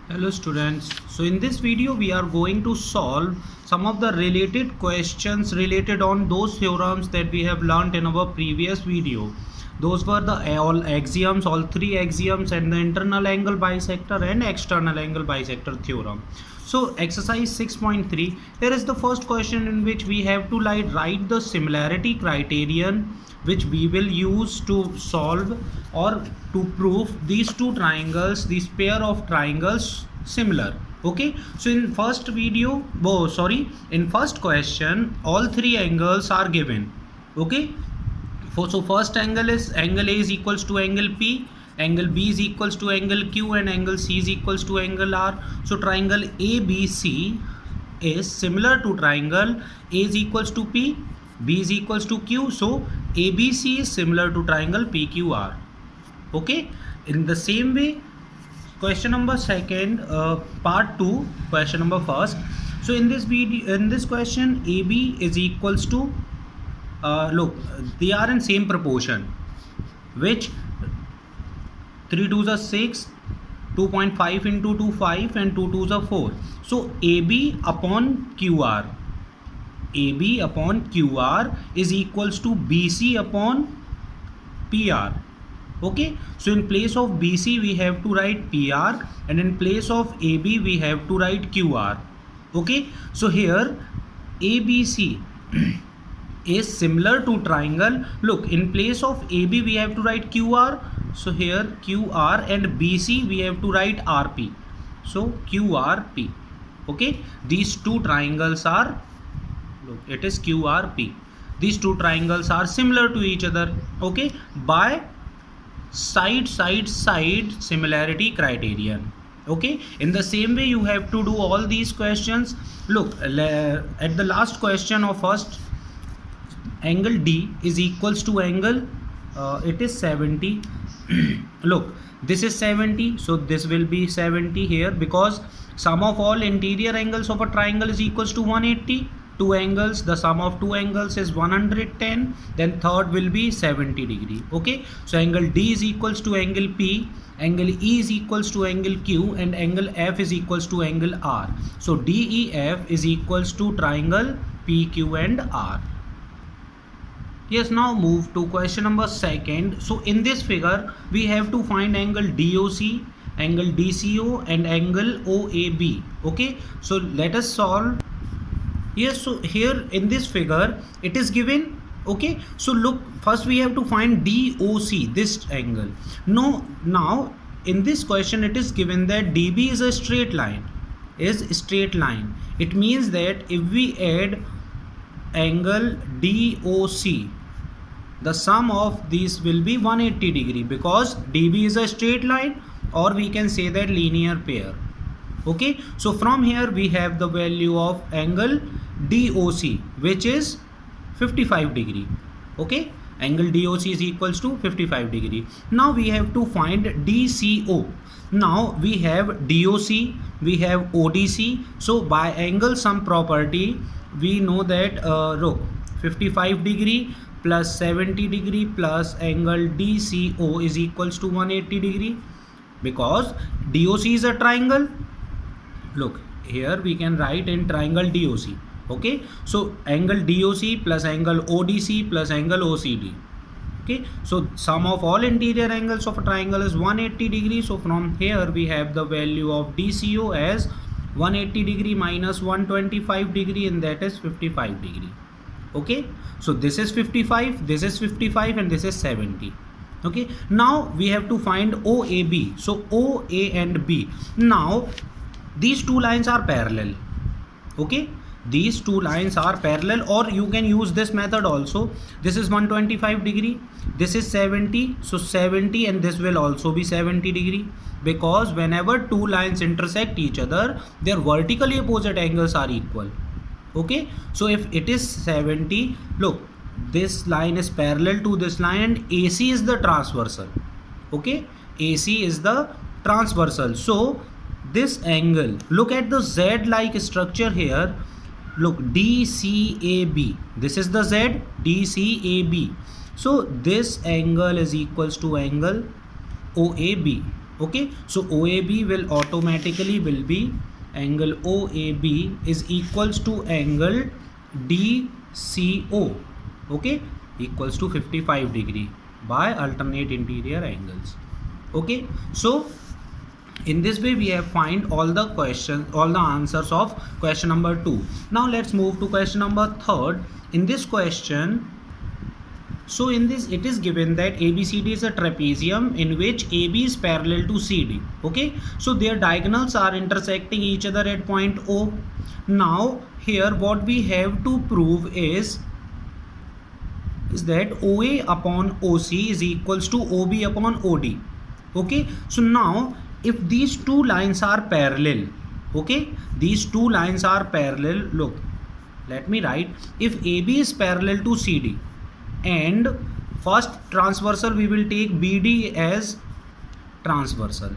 Hello students, so in this video we are going to solve some of the related questions related on those theorems that we have learnt in our previous video. Those were the all axioms, all three axioms, and the internal angle bisector and external angle bisector theorem. So exercise 6.3, here is the first question in which we have to write the similarity criterion which we will use to solve or to prove these two triangles, this pair of triangles similar. Okay, so in first video, in first question all three angles are given. Okay, so first angle A is equals to angle P, angle B is equals to angle Q, and angle C is equals to angle R. So triangle ABC is similar to triangle A is equals to P, B is equals to Q. So ABC is similar to triangle PQR. Okay, in the same way, question number second, part 2, question number first. So in this video, in this question, AB is equals to look, they are in same proportion, which 3 2s are 6, 2.5 into 2 5, and 2 2s are 4. So AB upon QR, AB upon QR is equals to BC upon PR. Okay, so in place of BC we have to write PR, and in place of AB we have to write QR. Okay, so here ABC is similar to triangle. Look, in place of AB we have to write QR, so here QR, and BC we have to write RP, so QRP. Okay, these two triangles are, look, it is QRP. These two triangles are similar to each other. Okay, by side similarity criterion. Okay, in the same way you have to do all these questions. Look, at the last question of first, angle D is equals to angle it is 70. Look, this is 70, so this will be 70 here, because sum of all interior angles of a triangle is equals to 180. Two angles, the sum of two angles is 110, then third will be 70 degree. Okay, so angle D is equals to angle P, angle E is equals to angle Q, and angle F is equals to angle R. So DEF is equals to triangle PQ and R. Yes, now move to question number second. So in this figure we have to find angle DOC, angle DCO, and angle OAB. Okay, so let us solve. Yes, so here in this figure it is given. Okay, so look, first we have to find DOC, this angle. No, now in this question it is given that DB is a straight line, It means that if we add angle DOC, the sum of these will be 180 degree, because DB is a straight line, or we can say that linear pair. Okay, so from here we have the value of angle DOC, which is 55 degree. Okay, angle DOC is equals to 55 degree. Now we have to find DCO. Now we have DOC, we have ODC. So by angle sum property we know that look, 55 degree plus 70 degree plus angle DCO is equals to 180 degree, because DOC is a triangle. Look, here we can write in triangle DOC. Okay, so angle DOC plus angle ODC plus angle OCD. Okay, so sum of all interior angles of a triangle is 180 degree. So from here we have the value of DCO as 180 degree minus 125 degree, and that is 55 degree. Okay, so this is 55, this is 55, and this is 70. Okay, now we have to find OAB. So OA and B. Now these two lines are parallel. Okay, these two lines are parallel, or you can use this method also. This is 125 degree, this is 70, so 70, and this will also be 70 degree, because whenever two lines intersect each other, their vertically opposite angles are equal. Okay, so if it is 70, look, this line is parallel to this line, and AC is the transversal. Okay, AC is the transversal. So this angle, look at the Z like structure here. Look, DCAB, this is the Z, DCAB. So this angle is equals to angle OAB. Okay, so OAB will automatically will be angle OAB is equals to angle DCO. Okay, equals to 55 degree by alternate interior angles. Okay, so in this way we have find all the questions, all the answers of question number 2. Now let's move to question number 3. In this question, so in this it is given that ABCD is a trapezium in which AB is parallel to CD. Okay, so their diagonals are intersecting each other at point O. Now here what we have to prove is that OA upon OC is equals to OB upon OD. Okay, so now if these two lines are parallel, okay, these two lines are parallel, look, let me write, if AB is parallel to CD and first transversal we will take BD as transversal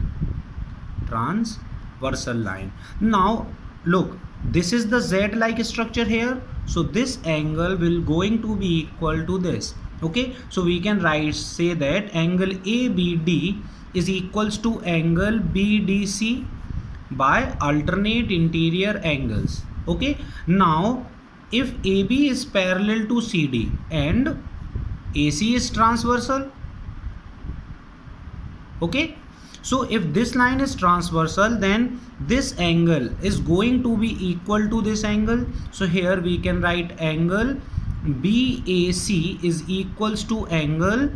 line. Now look, this is the Z like structure here, so this angle will going to be equal to this. Okay, so we can say that angle ABD is equals to angle BDC by alternate interior angles. Okay, now if AB is parallel to CD and AC is transversal, okay, so if this line is transversal, then this angle is going to be equal to this angle. So here we can write angle BAC is equals to angle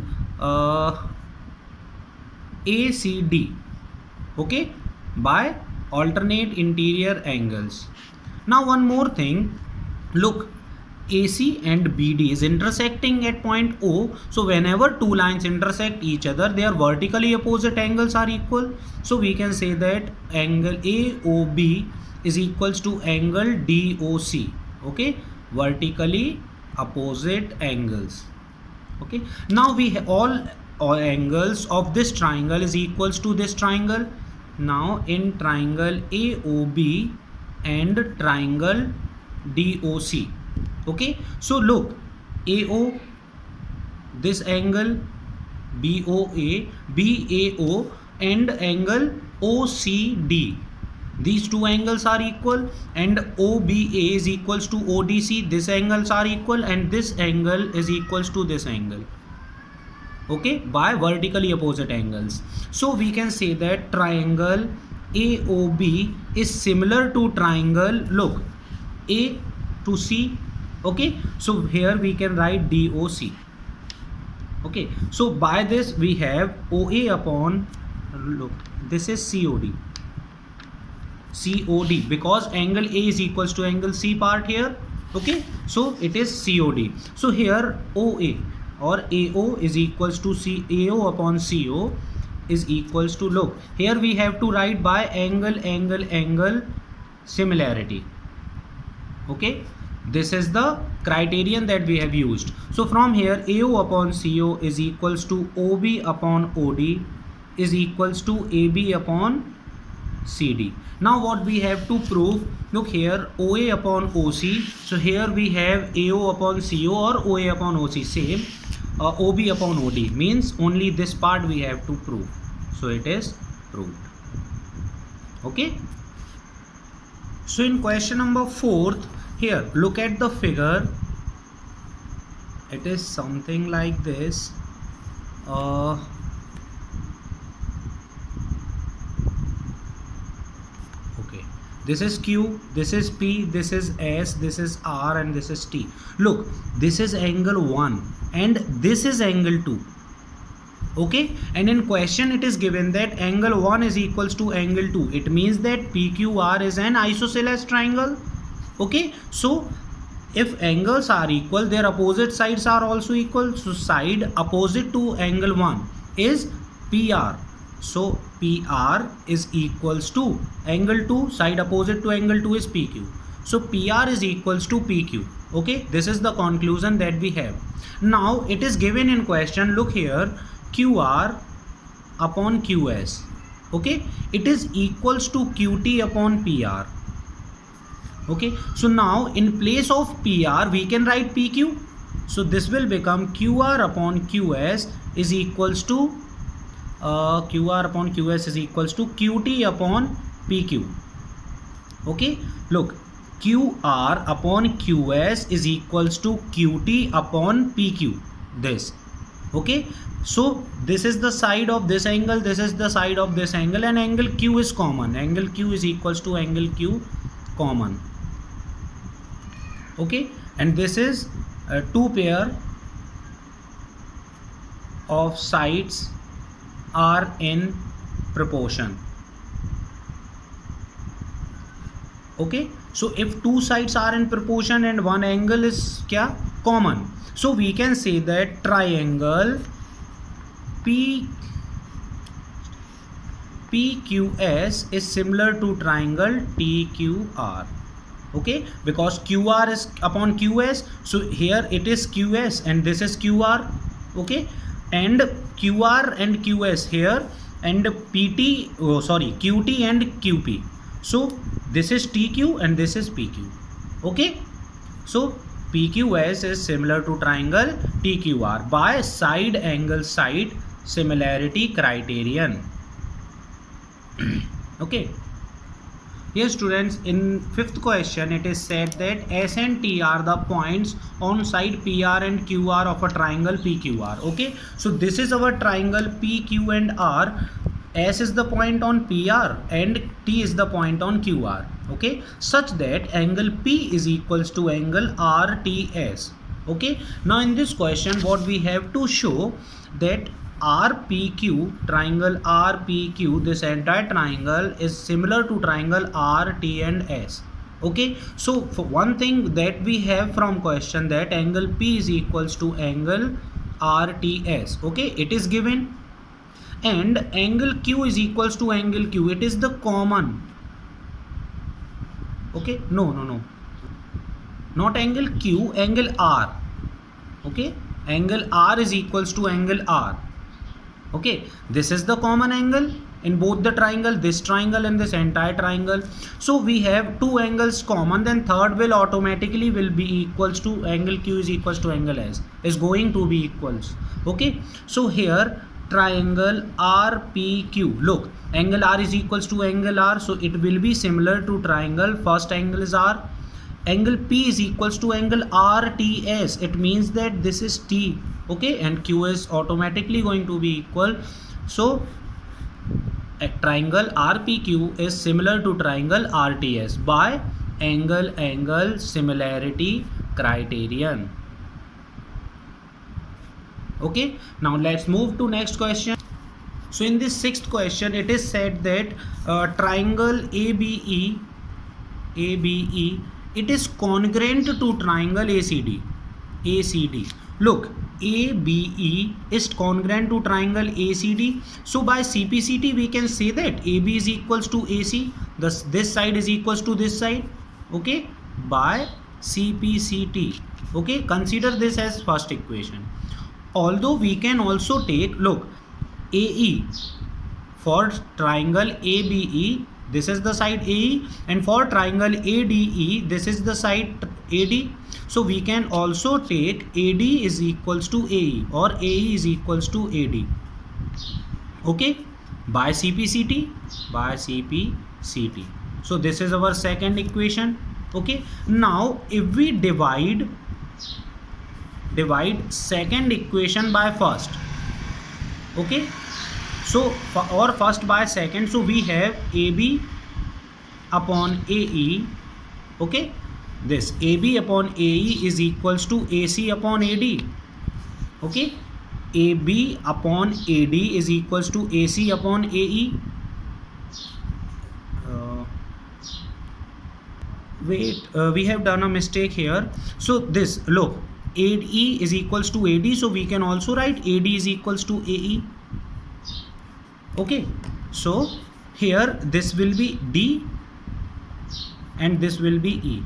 ACD, okay, by alternate interior angles. Now one more thing, look, AC and BD is intersecting at point O. So whenever two lines intersect each other, their vertically opposite angles are equal. So we can say that angle AOB is equals to angle DOC. Okay, vertically opposite angles. Okay, now we have all angles of this triangle is equals to this triangle. Now in triangle AOB and triangle DOC. Okay, so look, AO, this angle BOA, BAO and angle OCD, these two angles are equal, and OBA is equals to ODC, these angles are equal, and this angle is equals to this angle, okay, by vertically opposite angles. So we can say that triangle AOB is similar to triangle, look, A to C. Okay, so here we can write DOC. Okay, so by this we have OA upon, look, this is COD because angle A is equals to angle C part here. Okay, so it is COD. So here OA or AO is equals to AO upon CO is equals to, look, here we have to write by angle similarity. Okay, this is the criterion that we have used. So from here AO upon CO is equals to OB upon OD is equals to AB upon CD. Now what we have to prove, look here, OA upon OC, so here we have AO upon CO or OA upon OC, same. OB upon OD means only this part we have to prove, so it is proved. Okay, so in question number 4, here look at the figure, it is something like this. Okay, this is Q, this is P, this is S, this is R, and this is T. Look, this is angle 1 and this is angle 2. Okay, and in question it is given that angle 1 is equals to angle 2. It means that PQR is an isosceles triangle. Okay, so if angles are equal, their opposite sides are also equal. So side opposite to angle 1 is PR. So PR is equals to angle 2, side opposite to angle 2 is PQ. So PR is equals to PQ. Okay, this is the conclusion that we have. Now it is given in question, look here, QR upon QS. Okay, it is equals to QT upon PR. Okay, so now in place of PR we can write PQ. So this will become QR upon QS is equals to QR upon QS is equals to QT upon PQ. Okay, look, QR upon QS is equals to QT upon PQ. This, okay, so this is the side of this angle, this is the side of this angle, and angle Q is common. Angle Q is equals to angle Q common. Okay, and this is two pair of sides are in proportion. Okay, so if two sides are in proportion and one angle is kya common, so we can say that triangle PQS is similar to triangle TQR. Okay, because QR is upon QS, so here it is QS and this is QR. Okay, and QR and QS here, and QT and QP. So this is TQ and this is PQ. Okay, so PQS is similar to triangle TQR by side angle side similarity criterion. Okay. Yes, students, in fifth question it is said that S and T are the points on side PR and QR of a triangle PQR. Okay, so this is our triangle PQ and R. S is the point on PR and T is the point on QR. Okay, such that angle P is equals to angle RTS. Okay, now in this question what we have to show that RPQ, triangle RPQ, this entire triangle is similar to triangle RT and S. Okay, so for one thing that we have from question that angle P is equals to angle RTS. Okay, it is given, and angle Q is equals to angle Q, it is the common. Okay, no, not angle Q, angle R. Okay, angle R is equals to angle R. Okay, this is the common angle in both the triangle, this triangle and this entire triangle. So we have two angles common, then third will automatically will be equals to angle Q is equals to angle S, is going to be equals. Okay, so here triangle RPQ, look, angle R is equals to angle R, so it will be similar to triangle, first angle is R. Angle P is equals to angle RTS, it means that this is T. Okay, and Q is automatically going to be equal. So a triangle RPQ is similar to triangle RTS by angle similarity criterion. Okay, now let's move to next question. So in this sixth question it is said that triangle ABE, it is congruent to triangle ACD. Look, ABE is congruent to triangle ACD. So by CPCT we can say that AB is equals to AC. Thus this side is equals to this side. Okay, by CPCT. Okay, consider this as first equation. Although we can also take, look, AE for triangle ABE, this is the side AE, and for triangle ADE, this is the side AD. So we can also take AD is equals to AE or AE is equals to AD. Okay, by CPCT, So this is our second equation. Okay, now if we divide second equation by first. Okay, so or first by second, so we have AB upon AE. Okay, this AB upon AE is equals to AC upon AD. Okay, AB upon AD is equals to AC upon AE. We have done a mistake here. So this, look, AE is equals to AD, so we can also write AD is equals to AE. Okay, so here this will be D and this will be E.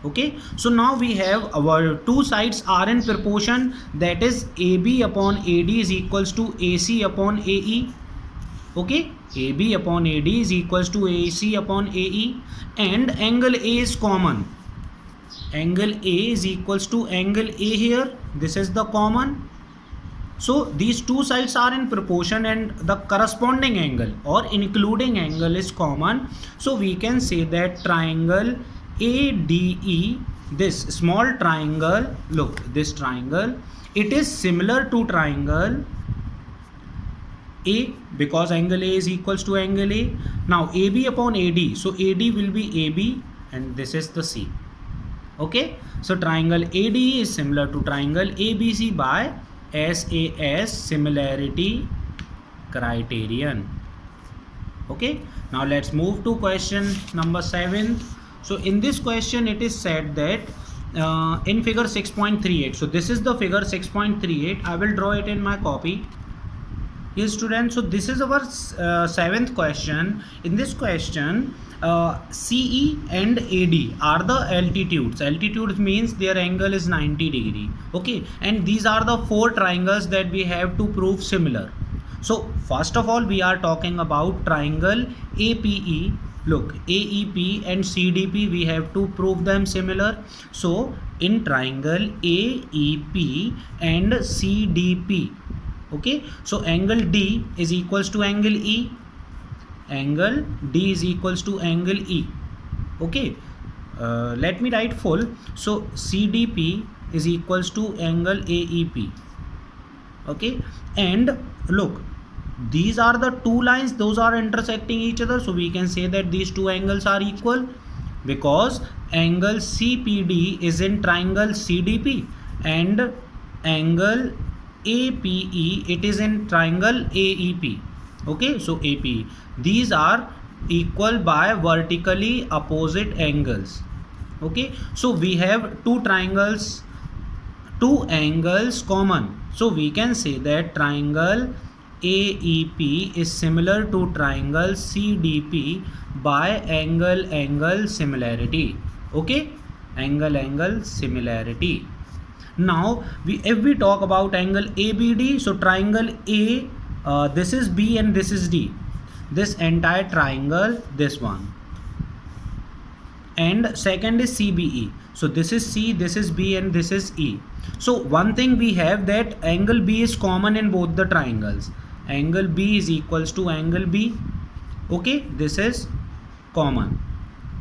Okay, so now we have our two sides are in proportion, that is AB upon AD is equals to AC upon AE. Okay, AB upon AD is equals to AC upon AE, and angle A is common. Angle A is equals to angle A here, this is the common. So these two sides are in proportion and the corresponding angle or including angle is common. So we can say that triangle ADE, this small triangle, look, this triangle, it is similar to triangle A, because angle A is equals to angle A. Now AB upon AD, so AD will be AB and this is the C. Okay, so triangle ADE is similar to triangle ABC by SAS, similarity criterion. Okay, now let's move to question number 7. So in this question it is said that in figure 6.38, so this is the figure 6.38. I will draw it in my copy. Yes students, so this is our 7th question. In this question CE and AD are the altitudes. Altitudes means their angle is 90 degree. Okay, and these are the 4 triangles that we have to prove similar. So first of all we are talking about triangle APE. Look, AEP and CDP, we have to prove them similar. So in triangle AEP and CDP, okay, so angle D is equals to angle E, angle D is equals to angle E. Okay, let me write full. So CDP is equals to angle AEP. Okay, and look, these are the two lines, those are intersecting each other, so we can say that these two angles are equal because angle CPD is in triangle CDP and angle APE it is in triangle AEP. Okay, so APE, these are equal by vertically opposite angles. Okay, so we have two angles common, so we can say that triangle AEP is similar to triangle CDP by angle similarity. Okay, angle similarity. Now if we talk about angle ABD, so triangle A, this is B and this is D, this entire triangle, this one, and second is CBE, so this is C, this is B and this is E. So one thing we have that angle B is common in both the triangles. Angle B is equals to angle B. Okay, this is common.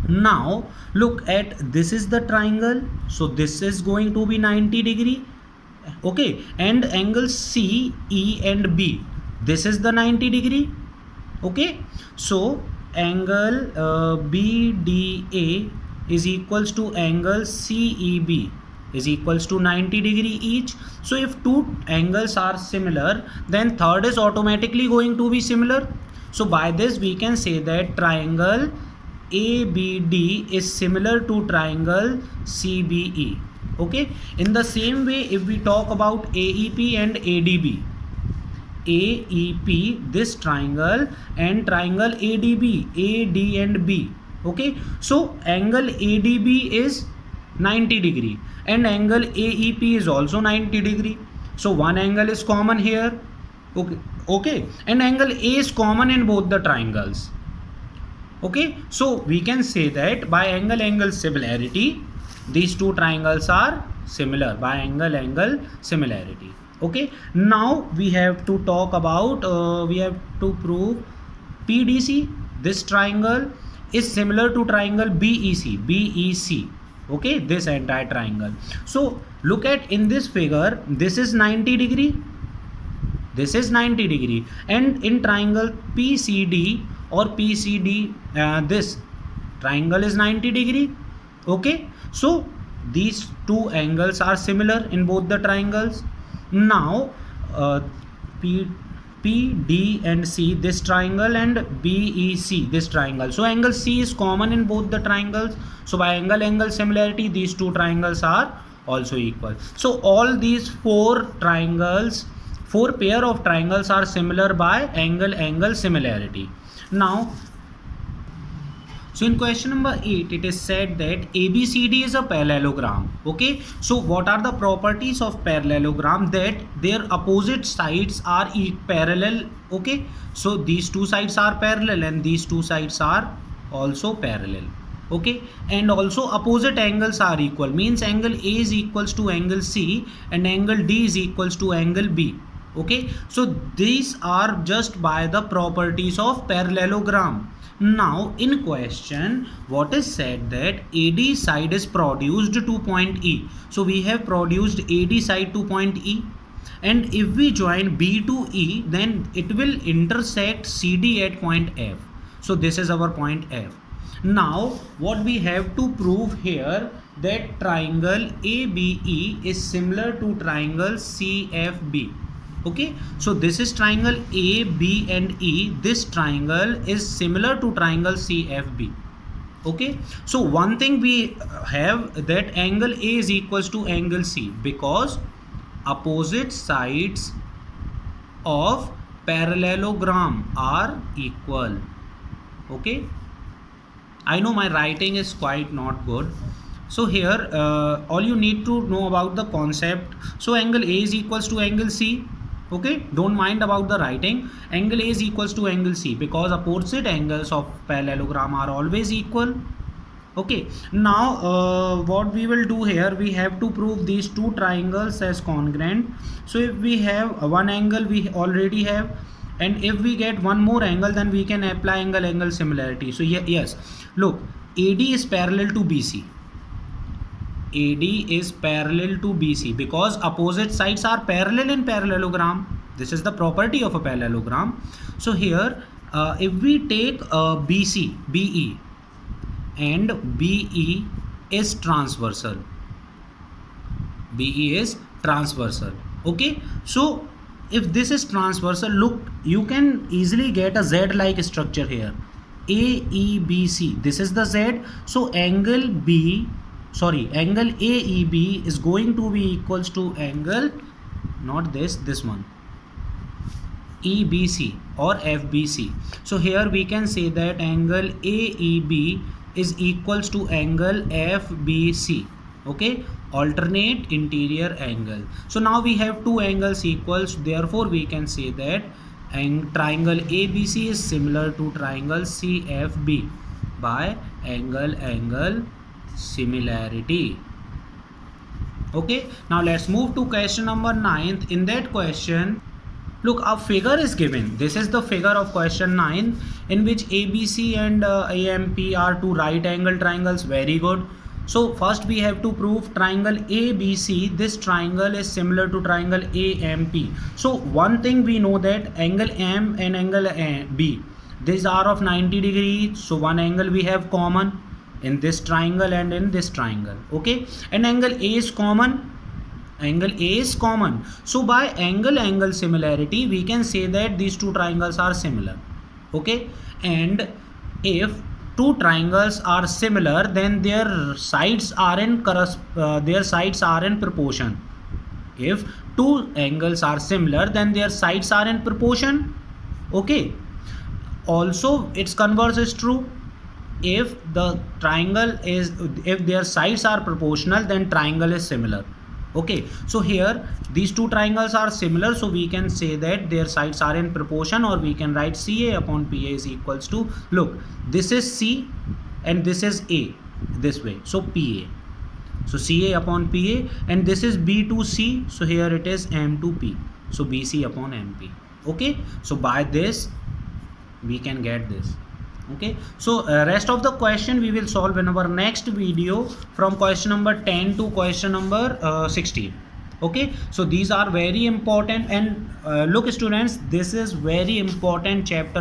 Now look at, this is the triangle, so this is going to be 90 degree. Okay, and angle C, E and B, this is the 90 degree. Okay, so angle BDA is equals to angle CEB is equals to 90 degree each. So if two angles are similar, then third is automatically going to be similar. So by this we can say that triangle ABD is similar to triangle CBE. Okay, in the same way if we talk about AEP and ADB, AEP, this triangle, and triangle ADB, AD and B. Okay, so angle ADB is 90 degree and angle AEP is also 90 degree. So one angle is common here. Okay, and angle A is common in both the triangles. Okay, so we can say that by angle similarity, these two triangles are similar by angle similarity. Okay, now we have to talk about we have to prove PDC. This triangle is similar to triangle BEC. Okay, this entire triangle. So look at, in this figure, this is 90 degree, this is 90 degree, and in triangle PCD or PCD, this triangle is 90 degree. Okay, so these two angles are similar in both the triangles. Now P, D and C, this triangle, and BEC, this triangle. So angle C is common in both the triangles. So by angle similarity, these two triangles are also equal. So all these four pair of triangles are similar by angle similarity. Now, so in question number 8, it is said that ABCD is a parallelogram. Okay, so what are the properties of parallelogram? That their opposite sides are parallel. Okay, so these two sides are parallel and these two sides are also parallel. Okay, and also opposite angles are equal, means angle A is equals to angle C and angle D is equals to angle B. Okay, so these are just by the properties of parallelogram. Now in question, what is said that AD side is produced to point E. So we have produced AD side to point E, and if we join B to E, then it will intersect CD at point F. So this is our point F. Now what we have to prove here, that triangle ABE is similar to triangle CFB. Okay, so this is triangle A, B and E. This triangle is similar to triangle CFB. Okay, so one thing we have, that angle A is equals to angle C, because opposite sides of parallelogram are equal. Okay, I know my writing is quite not good. So here all you need to know about the concept. So angle A is equals to angle C. Okay, don't mind about the writing. Angle A is equals to angle C, because opposite angles of parallelogram are always equal. Okay, now what we will do here, we have to prove these two triangles as congruent. So if we have one angle, we already have, and if we get one more angle, then we can apply angle similarity. So yes, look, AD is parallel to BC. AD is parallel to BC because opposite sides are parallel in parallelogram. This is the property of a parallelogram. So here if we take BC, BE, and BE is transversal. BE is transversal. Okay, so if this is transversal, look, you can easily get a Z like structure here. AEBC, this is the Z. So angle AEB is going to be equals to angle, not this one, EBC or FBC. So here we can say that angle AEB is equals to angle FBC. Okay, alternate interior angle. So now we have two angles equals, therefore we can say that triangle ABC is similar to triangle CFB by angle similarity. Okay, now let's move to question number 9. In that question, look, a figure is given. This is the figure of question 9, in which ABC and AMP are two right angle triangles. Very good. So first we have to prove triangle ABC, this triangle is similar to triangle AMP. So one thing we know, that angle M and angle B, these are of 90 degrees. So one angle we have common in this triangle and in this triangle. Okay, and angle A is common. Angle A is common. So by angle similarity, we can say that these two triangles are similar. Okay, and if two triangles are similar, then their sides are in proportion. If two angles are similar, then their sides are in proportion. Okay, also its converse is true. If their sides are proportional, then triangle is similar. Okay, so here these two triangles are similar, so we can say that their sides are in proportion, or we can write CA upon PA is equals to, look, this is C and this is A, this way, so PA. So CA upon PA, and this is B to C, so here it is M to P, so BC upon MP. Okay, so by this we can get this. Okay, so rest of the question we will solve in our next video, from question number 10 to question number 16. Okay, so these are very important, and look students, this is very important chapter.